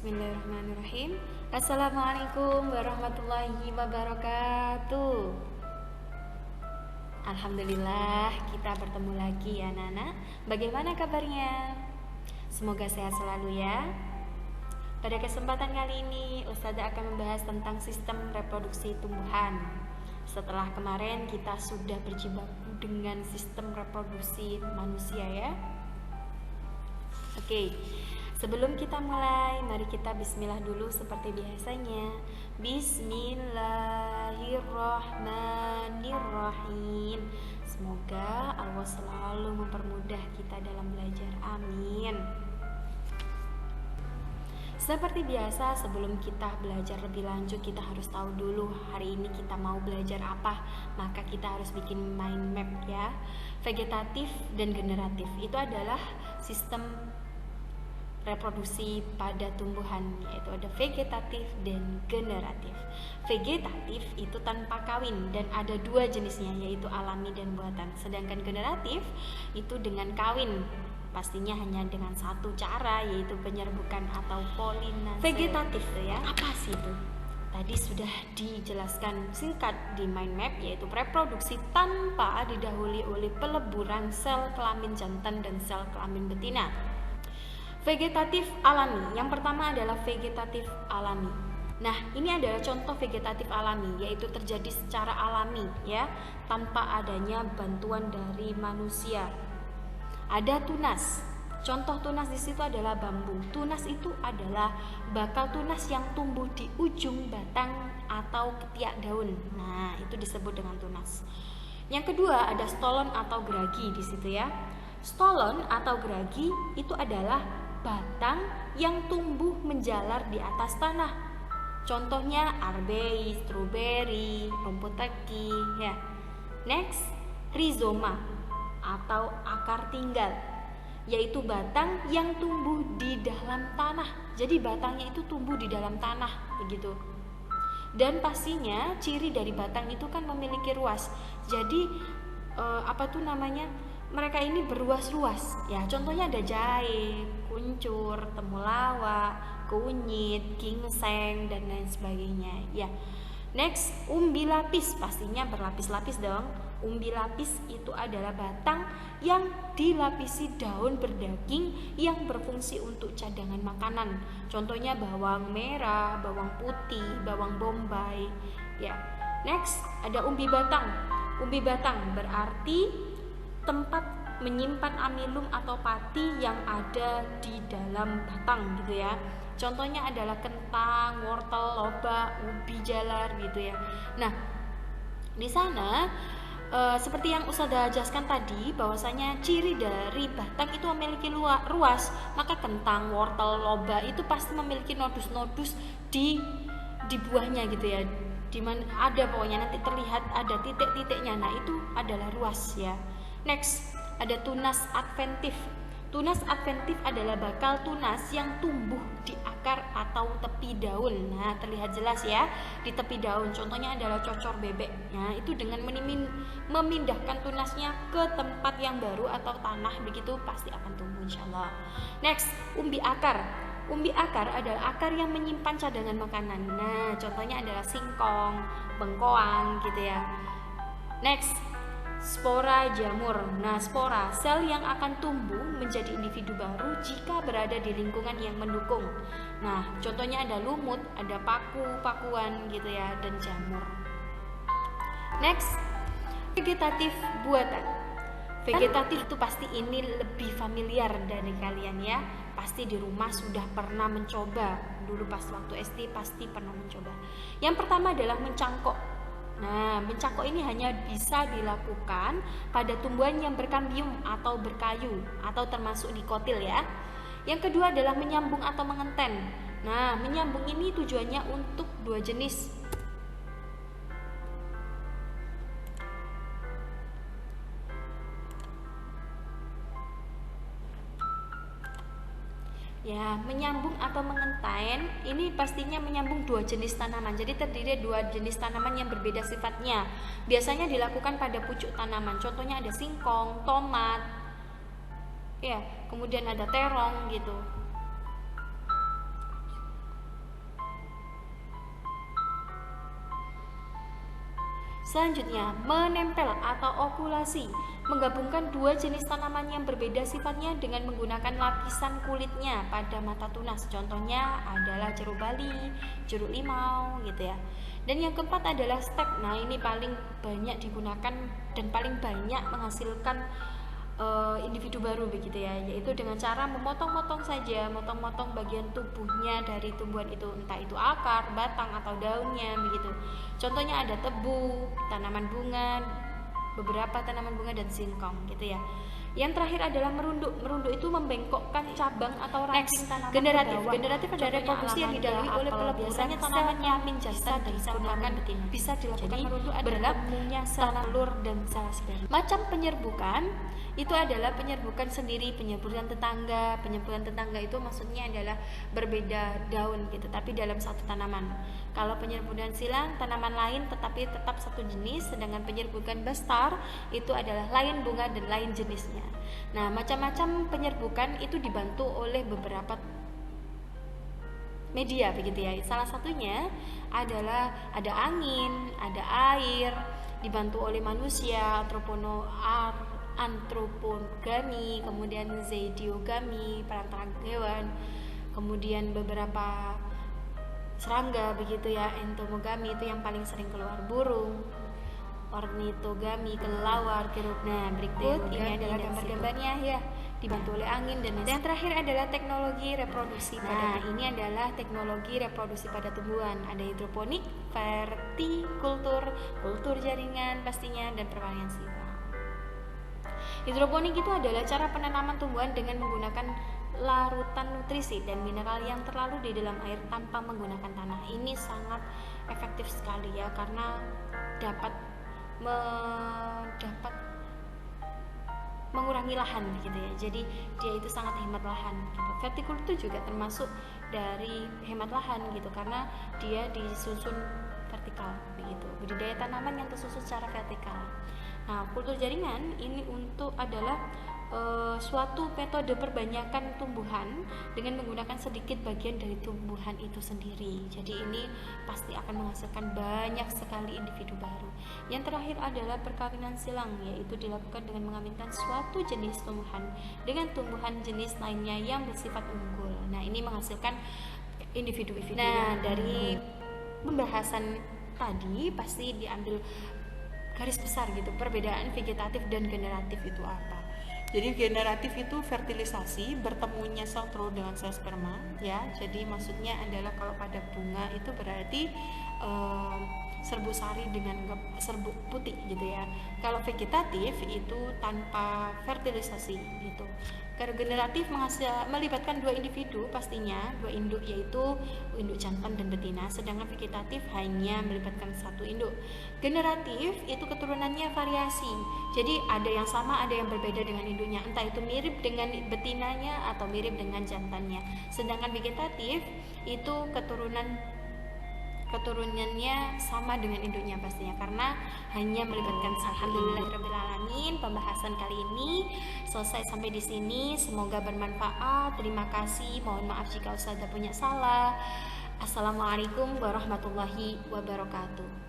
Bismillahirrahmanirrahim. Assalamualaikum warahmatullahi wabarakatuh. Alhamdulillah kita bertemu lagi ya Nana. Bagaimana kabarnya? Semoga sehat selalu ya. Pada kesempatan kali ini Ustazah akan membahas tentang sistem reproduksi tumbuhan. Setelah kemarin kita sudah berjibaku dengan sistem reproduksi manusia ya. Oke. Sebelum kita mulai, mari kita bismillah dulu seperti biasanya. Bismillahirrahmanirrahim. Semoga Allah selalu mempermudah kita dalam belajar. Amin. Seperti biasa, sebelum kita belajar lebih lanjut, kita harus tahu dulu hari ini kita mau belajar apa. Maka kita harus bikin mind map ya. Vegetatif dan generatif itu adalah sistem reproduksi pada tumbuhan, yaitu ada vegetatif dan generatif. Vegetatif itu tanpa kawin dan ada dua jenisnya, yaitu alami dan buatan. Sedangkan generatif itu dengan kawin, pastinya hanya dengan satu cara, yaitu penyerbukan atau polinase. Vegetatif ya, apa sih itu? Tadi sudah dijelaskan singkat di mind map, yaitu reproduksi tanpa didahului oleh peleburan sel kelamin jantan dan sel kelamin betina. Vegetatif alami. Yang pertama adalah vegetatif alami. Nah, ini adalah contoh vegetatif alami, yaitu terjadi secara alami ya, tanpa adanya bantuan dari manusia. Ada tunas. Contoh tunas di situ adalah bambu. Tunas itu adalah bakal tunas yang tumbuh di ujung batang atau ketiak daun. Nah, itu disebut dengan tunas. Yang kedua ada stolon atau geragi di situ ya. Stolon atau geragi itu adalah batang yang tumbuh menjalar di atas tanah. Contohnya arbei, stroberi, rumput teki ya. Next, rizoma atau akar tinggal, yaitu batang yang tumbuh di dalam tanah. Jadi batangnya itu tumbuh di dalam tanah begitu. Dan pastinya ciri dari batang itu kan memiliki ruas. Jadi mereka ini berruas-ruas ya. Contohnya ada jahe, kuncur, temulawak, kunyit, gingseng dan lain sebagainya ya. Next, umbi lapis, pastinya berlapis-lapis dong. Umbi lapis itu adalah batang yang dilapisi daun berdaging yang berfungsi untuk cadangan makanan. Contohnya bawang merah, bawang putih, bawang bombay ya. Next, ada umbi batang. Umbi batang berarti tempat menyimpan amilum atau pati yang ada di dalam batang gitu ya. Contohnya adalah kentang, wortel, lobak, ubi jalar gitu ya. Nah, di sana seperti yang Ustazah jelaskan tadi, bahwasanya ciri dari batang itu memiliki ruas, maka kentang, wortel, lobak itu pasti memiliki nodus-nodus di buahnya gitu ya. Dimana ada pokoknya nanti terlihat ada titik-titiknya. Nah, itu adalah ruas ya. Next, ada tunas adventif. Tunas adventif adalah bakal tunas yang tumbuh di akar atau tepi daun. Nah, terlihat jelas ya di tepi daun. Contohnya adalah cocor bebek. Nah, itu dengan memindahkan tunasnya ke tempat yang baru atau tanah, begitu pasti akan tumbuh insyaallah. Next, umbi akar. Umbi akar adalah akar yang menyimpan cadangan makanan. Nah, contohnya adalah singkong, bengkoang gitu ya. Next, spora jamur. Nah, spora, sel yang akan tumbuh menjadi individu baru jika berada di lingkungan yang mendukung. Nah, contohnya ada lumut, ada paku-pakuan gitu ya, dan jamur. Next, vegetatif buatan. Vegetatif itu pasti ini lebih familiar dari kalian ya. Pasti di rumah sudah pernah mencoba. Dulu pas waktu SD pasti pernah mencoba. Yang pertama adalah mencangkok. Nah, mencangkok ini hanya bisa dilakukan pada tumbuhan yang berkambium atau berkayu atau termasuk dikotil ya. Yang kedua adalah menyambung atau mengenten. Nah, menyambung ini tujuannya untuk dua jenis. Ya, menyambung atau mengenten ini pastinya menyambung dua jenis tanaman. Jadi terdiri dua jenis tanaman yang berbeda sifatnya. Biasanya dilakukan pada pucuk tanaman. Contohnya ada singkong, tomat, ya, kemudian ada terong gitu. Selanjutnya, menempel atau okulasi, menggabungkan dua jenis tanaman yang berbeda sifatnya dengan menggunakan lapisan kulitnya pada mata tunas. Contohnya adalah jeruk bali, jeruk limau gitu ya. Dan yang keempat adalah stek. Nah, ini paling banyak digunakan dan paling banyak menghasilkan individu baru begitu ya, yaitu dengan cara memotong-motong saja, motong-motong bagian tubuhnya dari tumbuhan itu, entah itu akar, batang atau daunnya begitu. Contohnya ada tebu, tanaman bunga, beberapa tanaman bunga dan singkong gitu ya. Yang terakhir adalah merunduk. Merunduk itu membengkokkan cabang atau ranting tanaman generatif. ke bawah. Generatif adalah reproduksi yang didahului oleh peleburan biasanya tanaman yang jantan dan digunakan betina. Bisa dilakukan Jadi, merunduk adalah bertemunya sel telur dan sel sperma. Macam penyerbukan itu adalah penyerbukan sendiri, penyerbukan tetangga. Penyerbukan tetangga itu maksudnya adalah berbeda daun gitu, tapi dalam satu tanaman. Kalau penyerbukan silang tanaman lain tetapi tetap satu jenis, sedangkan penyerbukan besar itu adalah lain bunga dan lain jenisnya. Nah, macam-macam penyerbukan itu dibantu oleh beberapa media begitu ya. Salah satunya adalah ada angin, ada air, dibantu oleh manusia, antropogami, kemudian zetiogami, perantara hewan, kemudian beberapa serangga begitu ya. Entomogami itu yang paling sering keluar, burung, ornitogami, kelelawar, keruk. Nah, berikut ini adalah gambar-gambarnya ya, dibantu oleh angin dan yang terakhir adalah teknologi reproduksi pada ini adalah teknologi reproduksi pada tumbuhan. Ada hidroponik, vertikultur, kultur jaringan pastinya, dan perwarian sifat. Hidroponik itu adalah cara penanaman tumbuhan dengan menggunakan larutan nutrisi dan mineral yang terlarut di dalam air tanpa menggunakan tanah. Ini sangat efektif sekali ya, karena dapat mengurangi lahan gitu ya. Jadi dia itu sangat hemat lahan gitu. Vertikultur itu juga termasuk dari hemat lahan gitu, karena dia disusun vertikal begitu. Budidaya tanaman yang tersusun secara vertikal. Nah, kultur jaringan ini adalah suatu metode perbanyakan tumbuhan dengan menggunakan sedikit bagian dari tumbuhan itu sendiri. Jadi ini pasti akan menghasilkan banyak sekali individu baru. Yang terakhir adalah perkawinan silang, yaitu dilakukan dengan mengawinkan suatu jenis tumbuhan dengan tumbuhan jenis lainnya yang bersifat unggul. Nah, ini menghasilkan individu-individu. Nah, dari pembahasan tadi pasti diambil garis besar gitu, perbedaan vegetatif dan generatif itu apa. Jadi generatif itu fertilisasi, bertemunya sel telur dengan sel sperma ya. Jadi maksudnya adalah kalau pada bunga itu berarti serbuk sari dengan serbuk putih gitu ya. Kalau vegetatif itu tanpa fertilisasi gitu. Kalau generatif melibatkan dua individu pastinya, dua induk, yaitu induk jantan dan betina, sedangkan vegetatif hanya melibatkan satu induk. Generatif itu keturunannya variasi, jadi ada yang sama, ada yang berbeda dengan induknya, entah itu mirip dengan betinanya atau mirip dengan jantannya. Sedangkan vegetatif itu keturunannya sama dengan induknya pastinya, karena hanya melibatkan satu. Alhamdulillahirobbilalamin, pembahasan kali ini selesai sampai di sini. Semoga bermanfaat. Terima kasih. Mohon maaf jika Ustazah punya salah. Assalamualaikum warahmatullahi wabarakatuh.